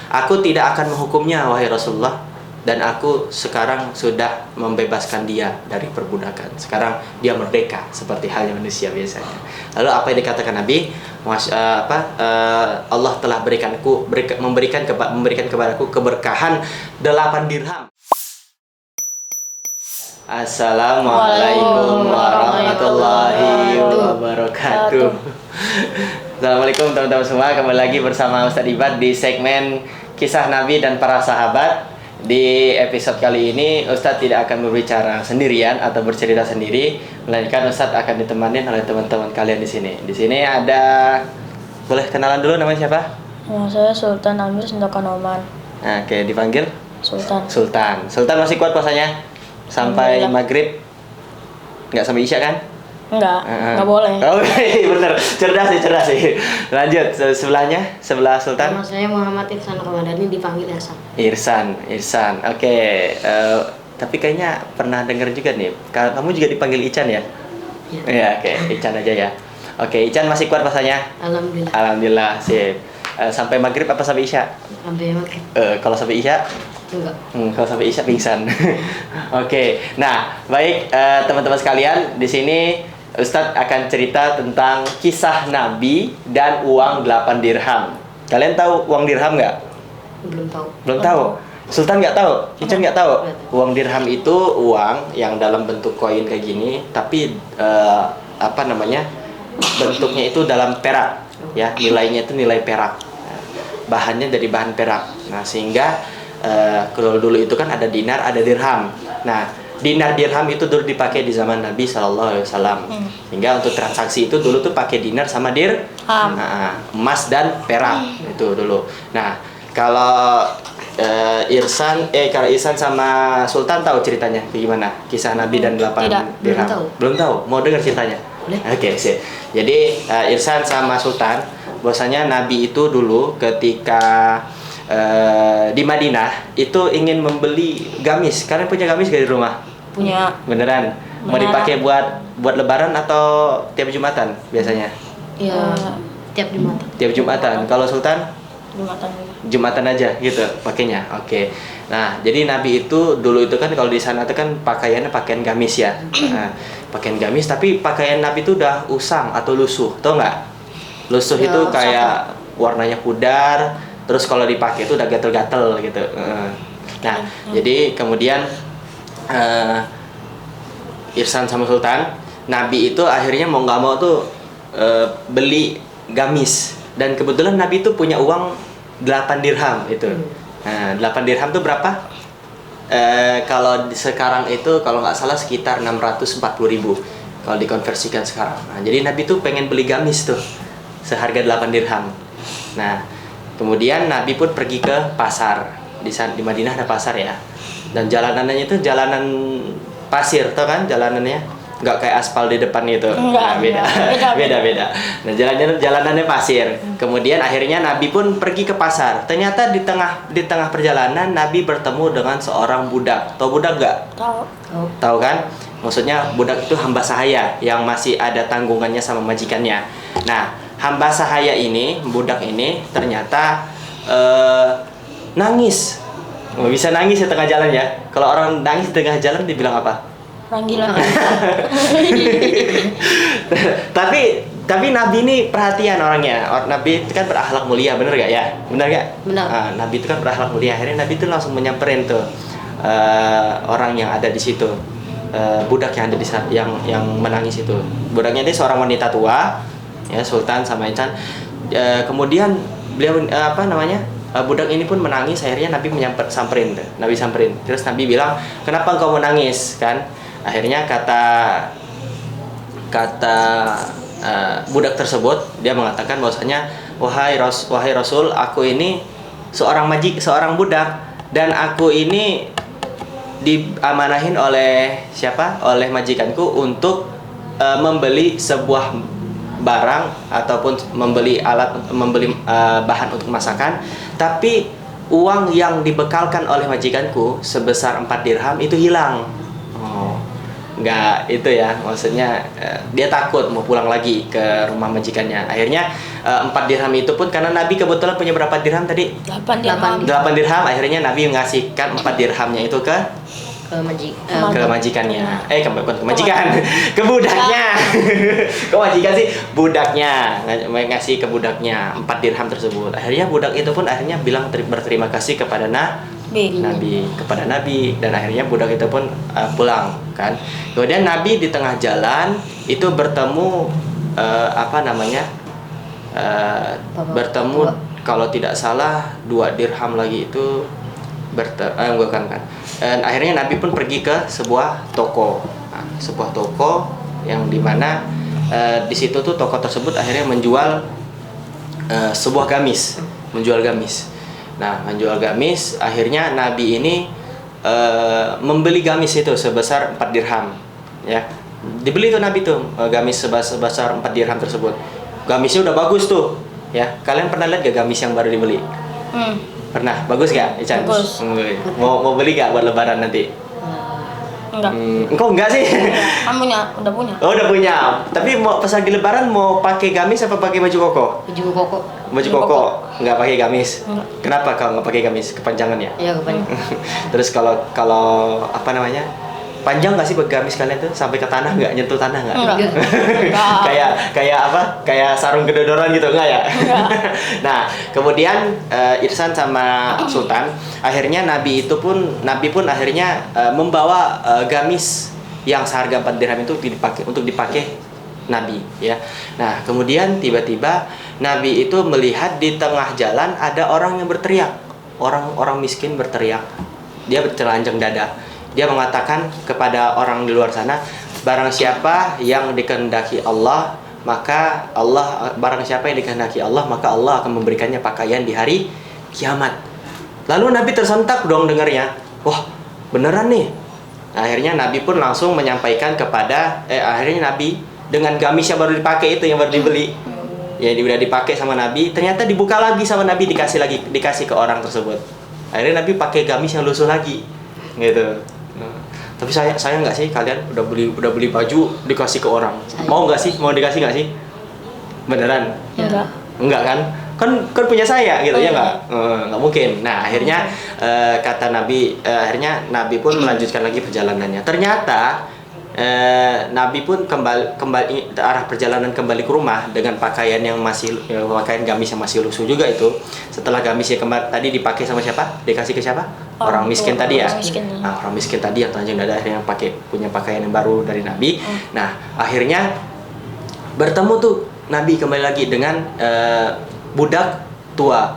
Aku tidak akan menghukumnya wahai Rasulullah, dan aku sekarang sudah membebaskan dia dari perbudakan. Sekarang dia merdeka seperti halnya manusia biasanya. Lalu apa yang dikatakan Nabi? Allah telah memberikan kepadaku keberkahan 8 dirham. Assalamualaikum warahmatullahi wabarakatuh. Assalamualaikum teman-teman semua. Kembali lagi bersama Ustadz Ibad di segmen Kisah Nabi dan Para Sahabat. Di episode kali ini Ustadz tidak akan berbicara sendirian atau bercerita sendiri, melainkan Ustadz akan ditemani oleh teman-teman kalian di sini. Di sini ada, boleh kenalan dulu, namanya siapa? Nama saya Sultan Amir Sentokan Oman. Nah, oke, dipanggil Sultan. Sultan masih kuat puasanya sampai maghrib? Nggak sampai isya kan? Nggak boleh. Oh iya bener, cerdas sih. Lanjut, sebelah Sultan. Nama saya Muhammad Irsan Ramadhani, dipanggil Irsan. Oke. Tapi kayaknya pernah dengar juga nih. Kamu juga dipanggil Ican ya? Iya, oke. Ican aja ya. Oke, Ican masih kuat rasanya? Alhamdulillah, sip. Sampai maghrib apa sampai isya? Sampai maghrib. Kalau sampai isya? Enggak. Kalau sampai isya pingsan. Oke. Nah, baik teman-teman sekalian, di sini Ustadz akan cerita tentang kisah Nabi dan uang 8 dirham. Kalian tahu uang dirham nggak? Belum tahu. Sultan nggak tahu? Ican nggak tahu? Uang dirham itu uang yang dalam bentuk koin kayak gini, tapi bentuknya itu dalam perak, ya, nilainya itu nilai perak. Bahannya dari bahan perak. Nah, sehingga kalau dulu itu kan ada dinar, ada dirham. Nah, dinar dirham itu dulu dipakai di zaman Nabi SAW. Sehingga untuk transaksi itu dulu tuh pakai dinar sama dirham. Nah, emas dan perak itu dulu. Nah, kalau Irsan sama Sultan tahu ceritanya gimana? Kisah Nabi dan 8 dirham. Belum tahu. Mau dengar ceritanya? Oke, sip. Jadi Irsan sama Sultan, bahwasanya Nabi itu dulu ketika di Madinah itu ingin membeli gamis. Kalian punya gamis gak di rumah? Punya. Beneran? Mau dipakai buat lebaran atau tiap Jumatan biasanya? Iya, tiap Jumatan. Tiap Jumatan. Kalau Sultan? Jumatan. Jumatan aja gitu pakainya. Oke. Nah, jadi Nabi itu dulu itu kan kalau di sana itu kan pakaiannya pakaian gamis ya. Nah, pakaian gamis, tapi pakaian Nabi itu udah usang atau lusuh. Tau nggak? Lusuh Ya, itu kayak warnanya pudar. Terus kalau dipakai itu udah gatel-gatel gitu. Nah, jadi kemudian Irsan sama Sultan, Nabi itu akhirnya mau nggak mau tuh beli gamis. Dan kebetulan Nabi itu punya uang 8 dirham itu. Nah, 8 dirham tuh berapa? Kalau sekarang itu kalau nggak salah sekitar 640.000 kalau dikonversikan sekarang. Nah, jadi Nabi tuh pengen beli gamis tuh seharga 8 dirham. Nah, kemudian Nabi pun pergi ke pasar. Di Madinah ada pasar ya. Dan jalanannya itu jalanan pasir, tau kan jalanannya? Nggak kayak aspal di depan itu. Nah, beda. Nah, jalanannya pasir. Kemudian akhirnya Nabi pun pergi ke pasar. Ternyata di tengah perjalanan Nabi bertemu dengan seorang budak. Tahu budak nggak? Tahu kan? Maksudnya budak itu hamba sahaya yang masih ada tanggungannya sama majikannya. Nah, hamba sahaya ini, budak ini ternyata nangis. Bisa nangis di tengah jalan ya. Kalau orang nangis di tengah jalan dibilang apa? Ranggilan. tapi Nabi ini perhatian orangnya. Nabi itu kan berakhlak mulia, bener gak ya? Bener gak? Benar. Nabi itu kan berakhlak mulia. Akhirnya Nabi itu langsung menyamperin tuh orang yang ada di situ. Budak yang ada di yang menangis itu. Budaknya ini seorang wanita tua. Ya, Sultan sama Insan. Kemudian beliau budak ini pun menangis. Akhirnya Nabi samperin. Terus Nabi bilang, kenapa engkau menangis kan? Akhirnya kata budak tersebut, dia mengatakan bahwasanya wahai Rasul, aku ini seorang budak, dan aku ini diamanahin oleh siapa? Oleh majikanku untuk membeli sebuah barang ataupun membeli bahan untuk masakan, tapi uang yang dibekalkan oleh majikanku sebesar 4 dirham itu hilang. nggak itu ya, maksudnya dia takut mau pulang lagi ke rumah majikannya. Akhirnya 4 dirham itu pun karena Nabi kebetulan punya berapa dirham tadi? 8 dirham. 8 dirham. Akhirnya Nabi mengasihkan 4 dirhamnya itu ke majikannya. Bukan ke majikan, ke budaknya. Kok majikan sih? Budaknya, ngasih ke budaknya 4 dirham tersebut. Akhirnya budak itu pun akhirnya bilang berterima kasih kepada Nabi, kepada Nabi, dan akhirnya budak itu pun pulang kan. Kemudian Nabi di tengah jalan itu bertemu bertemu kalau tidak salah 2 dirham lagi itu bukan kan. Dan akhirnya Nabi pun pergi ke sebuah toko. Sebuah toko yang dimana di situ tuh toko tersebut akhirnya menjual sebuah gamis, Nah, menjual gamis, akhirnya Nabi ini membeli gamis itu sebesar 4 dirham, ya. Dibeli tuh Nabi tuh gamis sebesar 4 dirham tersebut. Gamisnya udah bagus tuh, ya. Kalian pernah lihat gak gamis yang baru dibeli? Pernah? Bagus gak, Ican? Bagus. Mau beli gak buat lebaran nanti? Enggak. Engkau enggak sih? Kamu udah punya. Oh, udah punya. Tapi mau pas lagi lebaran mau pakai gamis apa pakai baju koko? Baju koko. Baju koko, nggak pakai gamis. Enggak. Kenapa kalau nggak pakai gamis? Kepanjangan ya? Iya, kebanyakan. Terus kalau apa namanya? Panjang nggak sih gamis kalian tuh sampai ke tanah nggak, nyentuh tanah nggak? Enggak. kayak apa? Kayak sarung kedodoran gitu nggak ya? Nah, kemudian Irsan sama Sultan, akhirnya Nabi pun akhirnya membawa gamis yang seharga 4 dirham itu untuk dipakai Nabi, ya. Nah, kemudian tiba-tiba Nabi itu melihat di tengah jalan ada orang yang berteriak, orang miskin berteriak. Dia bertelanjang dada. Dia mengatakan kepada orang di luar sana, barang siapa yang dikehendaki Allah, maka barang siapa yang dikehendaki Allah, maka Allah akan memberikannya pakaian di hari kiamat. Lalu Nabi tersentak dong dengarnya. Wah, beneran nih. Akhirnya Nabi pun langsung menyampaikan akhirnya Nabi dengan gamis yang baru dipakai itu, yang baru dibeli, ya udah dipakai sama Nabi, ternyata dibuka lagi sama Nabi, dikasih ke orang tersebut. Akhirnya Nabi pakai gamis yang lusuh lagi, gitu. Nah, tapi saya nggak sih, kalian udah beli baju dikasih ke orang, mau nggak sih, mau dikasih nggak sih? Beneran? Enggak kan? Kan punya saya gitu, ya nggak mungkin. Nah, akhirnya kata Nabi, akhirnya Nabi pun melanjutkan lagi perjalanannya. Ternyata Nabi pun kembali arah perjalanan kembali ke rumah dengan pakaian pakaian gamis yang masih lusuh juga itu. Setelah gamisnya tadi dipakai sama siapa? Dikasih ke siapa? Orang miskin tadi ya. Nah, orang miskin tadi yang telanjang dada akhirnya punya pakaian yang baru dari Nabi. Nah, akhirnya bertemu tuh Nabi kembali lagi dengan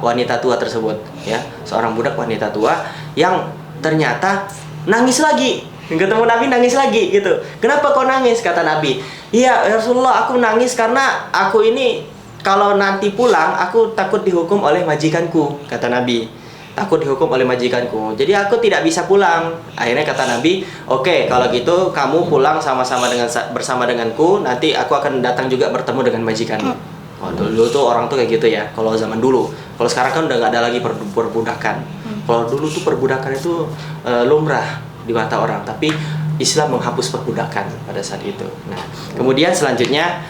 wanita tua tersebut, ya. Seorang budak wanita tua yang ternyata nangis lagi. Ketemu Nabi nangis lagi gitu. Kenapa kau nangis? Kata Nabi. Iya, Rasulullah, aku nangis karena aku ini kalau nanti pulang aku takut dihukum oleh majikanku, kata Nabi. Takut dihukum oleh majikanku. Jadi aku tidak bisa pulang. Akhirnya kata Nabi, "Oke, kalau gitu kamu pulang bersama denganku, nanti aku akan datang juga bertemu dengan majikanmu." Oh, dulu tuh orang tuh kayak gitu ya. Kalau zaman dulu. Kalau sekarang kan udah nggak ada lagi perbudakan. Kalau dulu tuh perbudakan itu lumrah di mata orang, tapi Islam menghapus perbudakan pada saat itu. Nah, kemudian selanjutnya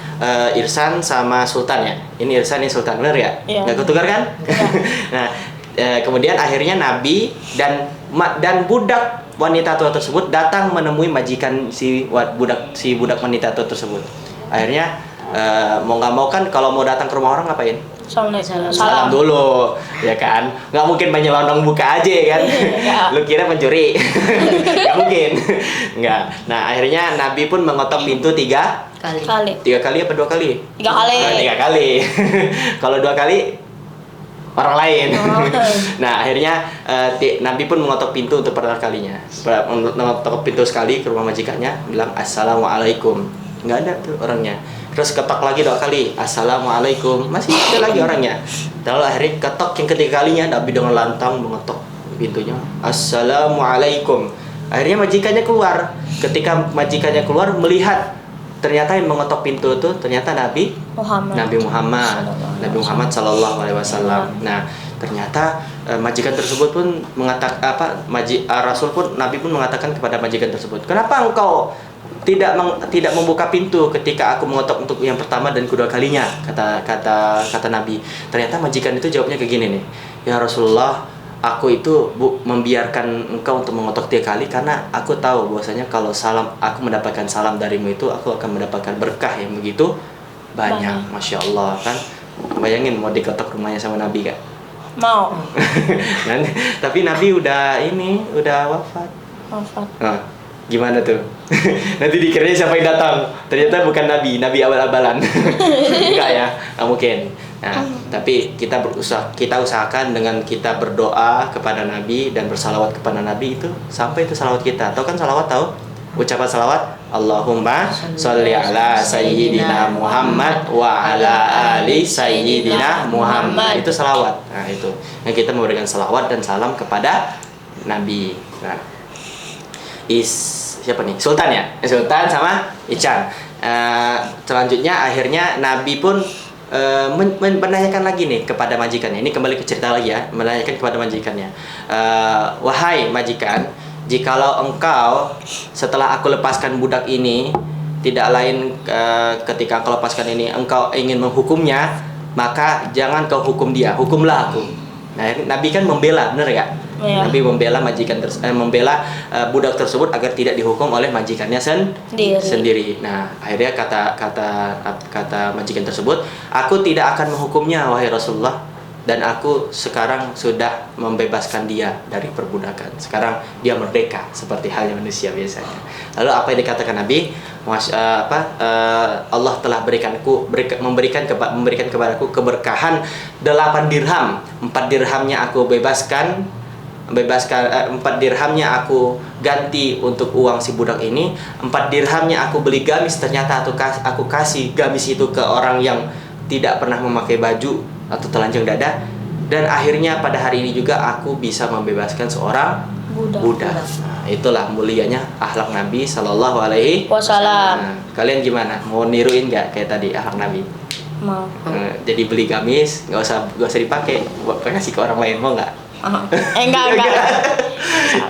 Irsan sama Sultan ya. Ini Irsan, ini Sultan, benar ya? Iya. Nggak ketukar kan? Iya. Nah, kemudian akhirnya Nabi dan budak wanita tua tersebut datang menemui majikan si budak wanita tua tersebut. Akhirnya mau nggak mau kan kalau mau datang ke rumah orang ngapain? Salam dulu, ya kan? Nggak mungkin menyelonong buka aja kan? Lu kira pencuri? Nggak mungkin. Nggak. Nah, akhirnya Nabi pun mengetok pintu 3 kali. 3 kali apa 2 kali? 3 kali. 3 kali. Kalau 2 kali orang lain. Nah, akhirnya Nabi pun mengetok pintu untuk pertama kalinya. Mengetok pintu sekali ke rumah majikannya, bilang assalamualaikum. Nggak ada tuh orangnya. Terus ketok lagi 2 kali, assalamualaikum, masih ada lagi orangnya. Lalu akhirnya ketok yang ketiga kalinya, Nabi dengan lantang mengetok pintunya, assalamualaikum. Akhirnya majikannya keluar. Ketika majikannya keluar melihat ternyata yang mengetok pintu itu ternyata Nabi Muhammad Sallallahu Alaihi Wasallam. Nah, ternyata majikan tersebut pun mengatakan Nabi pun mengatakan kepada majikan tersebut, kenapa engkau tidak membuka pintu ketika aku mengetok untuk yang pertama dan kedua kalinya, kata Nabi. Ternyata majikan itu jawabnya kayak gini nih, ya Rasulullah, aku itu membiarkan engkau untuk mengetok 3 kali karena aku tahu bahwasanya kalau aku mendapatkan salam darimu itu aku akan mendapatkan berkah yang begitu banyak. Masya Allah kan, bayangin mau diketok rumahnya sama Nabi gak? Mau. Tapi Nabi udah wafat. Nah, gimana tuh? Nanti dikiranya siapa yang datang? Ternyata bukan Nabi abal-abalan. Enggak ya, nggak mungkin. Nah, tapi kita usahakan dengan kita berdoa kepada Nabi dan bersalawat kepada Nabi itu sampai itu salawat kita. Tahu kan salawat tahu? Ucapan salawat, Allahumma sholli ala sayyidina Muhammad wa ala ali sayyidina Muhammad. Itu salawat. Nah, itu. Yang kita memberikan salawat dan salam kepada Nabi. Nah, siapa nih? Sultan ya? Sultan sama Ican. Selanjutnya akhirnya Nabi pun menanyakan lagi nih kepada majikannya. Ini kembali ke cerita lagi ya, menanyakan kepada majikannya. Wahai majikan, jikalau engkau setelah aku lepaskan budak ini, tidak lain ketika engkau lepaskan ini engkau ingin menghukumnya, maka jangan kau hukum dia, hukumlah aku. Nah, Nabi kan membela, benar gak? Ya. Nabi membela membela budak tersebut agar tidak dihukum oleh majikannya sendiri. Nah, akhirnya kata majikan tersebut, aku tidak akan menghukumnya wahai Rasulullah, dan aku sekarang sudah membebaskan dia dari perbudakan. Sekarang dia merdeka seperti halnya manusia biasanya. Lalu apa yang dikatakan Nabi? Allah telah memberikan kepadaku keberkahan 8 dirham. 4 dirhamnya aku bebaskan 4 dirhamnya aku ganti untuk uang si budak ini, 4 dirhamnya aku beli gamis. Ternyata aku kasih gamis itu ke orang yang tidak pernah memakai baju atau telanjang dada, dan akhirnya pada hari ini juga aku bisa membebaskan seorang budak. Nah, itulah mulianya akhlak Nabi Sallallahu Alaihi Wasallam. Nah, kalian gimana? Mau niruin nggak kayak tadi akhlak Nabi? Mau. Jadi beli gamis nggak usah dipakai, kasih ke orang lain, mau nggak? Enggak.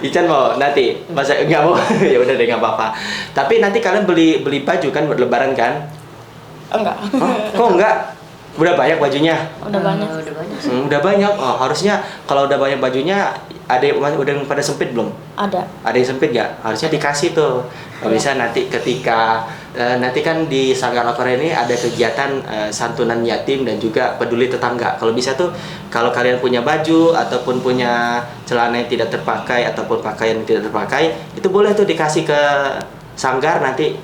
Ican mau nanti, masa enggak mau? Ya udah deh, nggak apa-apa. Tapi nanti kalian beli baju kan buat Lebaran kan? Enggak. Kok enggak? Udah banyak bajunya? Udah banyak. Udah banyak. Oh, harusnya kalau udah banyak bajunya, udah yang pada sempit belum? Ada yang sempit gak? Harusnya dikasih tuh. Kalau bisa nanti ketika nanti kan di Sanggar Al-Quran ini ada kegiatan santunan yatim dan juga peduli tetangga. Kalau bisa tuh, kalau kalian punya baju ataupun punya celana yang tidak terpakai ataupun pakaian yang tidak terpakai, itu boleh tuh dikasih ke Sanggar, nanti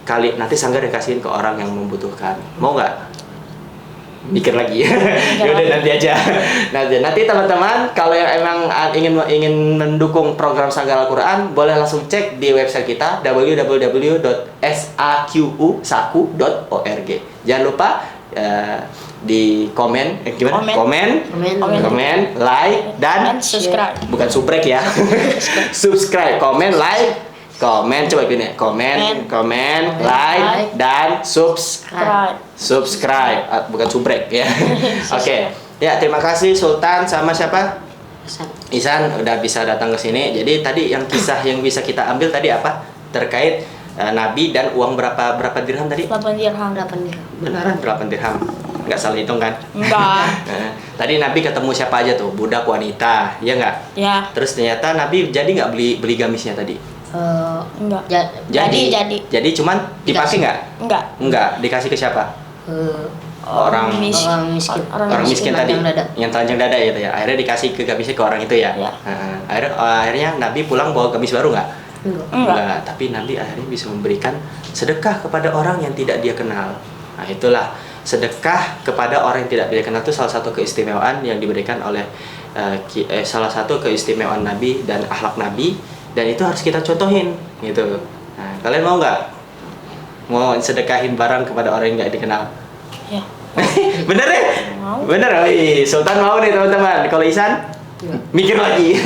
Sanggar dikasihin ke orang yang membutuhkan. Mau nggak? Mikir lagi. Yaudah nanti aja. Nanti teman-teman kalau yang emang ingin mendukung program Sanggar Al-Quran, boleh langsung cek di website kita www.saku.org. Jangan lupa di komen, like dan subscribe. Bukan subrek ya. Subscribe, komen, like. Coba gini, komen, like, dan subscribe, bukan subrek ya. Oke. Ya, terima kasih Sultan sama siapa? Isan udah bisa datang ke sini. Jadi tadi kisah yang bisa kita ambil tadi apa? Terkait Nabi dan uang berapa dirham tadi? 8 dirham. Beneran 8 dirham. Nggak salah hitung kan? Enggak. Tadi Nabi ketemu siapa aja tuh? Budak, wanita, ya nggak? Ya. Terus ternyata Nabi jadi nggak beli gamisnya tadi? Enggak. Jadi cuman dipakai nggak? Enggak. Dikasih ke siapa? Orang miskin tadi yang telanjang dada gitu ya. Akhirnya dikasih ke gamisnya ke orang itu ya. Akhirnya Nabi pulang bawa gamis baru nggak? Enggak. Tapi Nabi akhirnya bisa memberikan sedekah kepada orang yang tidak dia kenal. Nah, itulah sedekah kepada orang yang tidak dia kenal, itu salah satu keistimewaan yang diberikan oleh salah satu keistimewaan Nabi dan akhlak Nabi. Dan itu harus kita contohin gitu. Nah, kalian mau nggak? Mau sedekahin barang kepada orang yang nggak dikenal? Ya. Bener ya? Mau. Bener. Sultan mau nih teman-teman. Kalau Isan? Mikir lagi.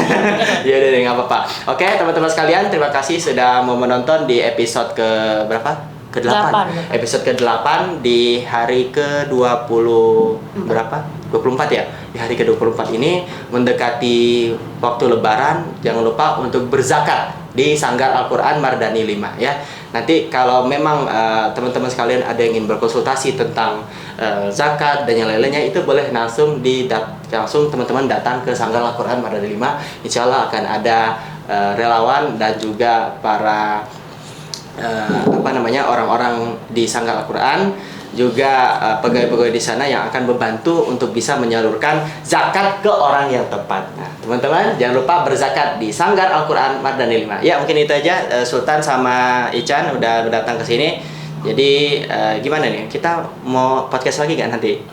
Ya udah deh, nggak apa-apa. Oke teman-teman sekalian, terima kasih sudah mau menonton di episode ke berapa? Ke-8. Episode ke-8 di hari ke-20 berapa? 24 ya? Di hari ke-24 ini mendekati waktu lebaran, jangan lupa untuk berzakat. di Sanggar Al-Quran Mardani 5 ya. Nanti kalau memang teman-teman sekalian ada yang ingin berkonsultasi tentang zakat dan yang lainnya, itu boleh langsung teman-teman datang ke Sanggar Al-Quran Mardani 5. Insya Allah akan ada relawan dan juga para orang-orang di Sanggar Al-Quran, juga pegawai-pegawai di sana yang akan membantu untuk bisa menyalurkan zakat ke orang yang tepat. Nah, teman-teman jangan lupa berzakat di Sanggar Al-Quran Mardani 5. Ya, mungkin itu aja. Sultan sama Ican udah datang ke sini. Jadi gimana nih? Kita mau podcast lagi nggak nanti?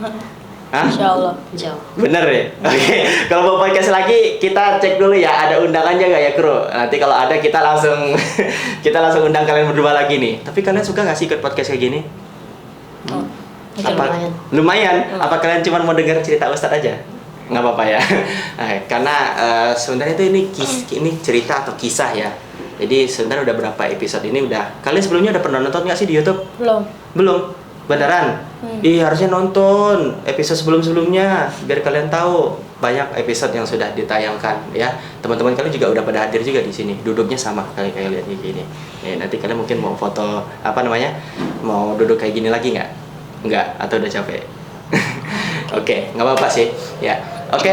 Hah? Insya Allah. Jauh. Bener ya? Oke. Kalau mau podcast lagi, kita cek dulu ya, ada undangannya nggak ya, Kru? Nanti kalau ada kita langsung undang kalian berdua lagi nih. Tapi kalian suka nggak sih ikut podcast kayak gini? Lumayan. Lumayan. Apa kalian cuma mau dengar cerita Ustadz aja? Nggak apa-apa ya. Nah, karena sebenarnya itu ini cerita atau kisah ya. Jadi sebenarnya udah berapa episode ini udah. Kalian sebelumnya udah pernah nonton nggak sih di YouTube? Belum. Beneran? Iya, harusnya nonton episode sebelum-sebelumnya biar kalian tahu banyak episode yang sudah ditayangkan ya. Teman-teman kalian juga udah pada hadir juga di sini. Duduknya sama kayak lihat kayak gini. Ya, nanti kalian mungkin mau foto mau duduk kayak gini lagi nggak? Nggak, atau udah capek? Oke, nggak apa-apa sih. Ya. Oke,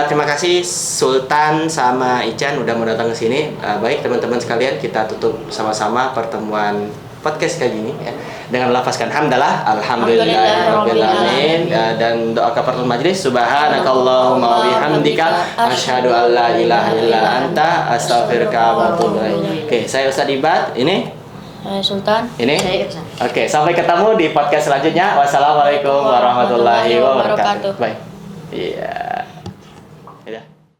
terima kasih Sultan sama Ican udah mau datang ke sini. Baik teman-teman sekalian, kita tutup sama-sama pertemuan podcast kayak gini ya dengan melafazkan hamdalah alhamdulillahirabbil alamin dan doa kafaratul majlis subhanakallahumma wa bihamdika asyhadu an la ilaha illa anta astaghfiruka wa atubu ilaik. Oke, saya Ustadz Ibad, ini Sultan. ini. Saya Irsan. Oke, sampai ketemu di podcast selanjutnya. Wassalamualaikum warahmatullahi wabarakatuh. Bye. Iya.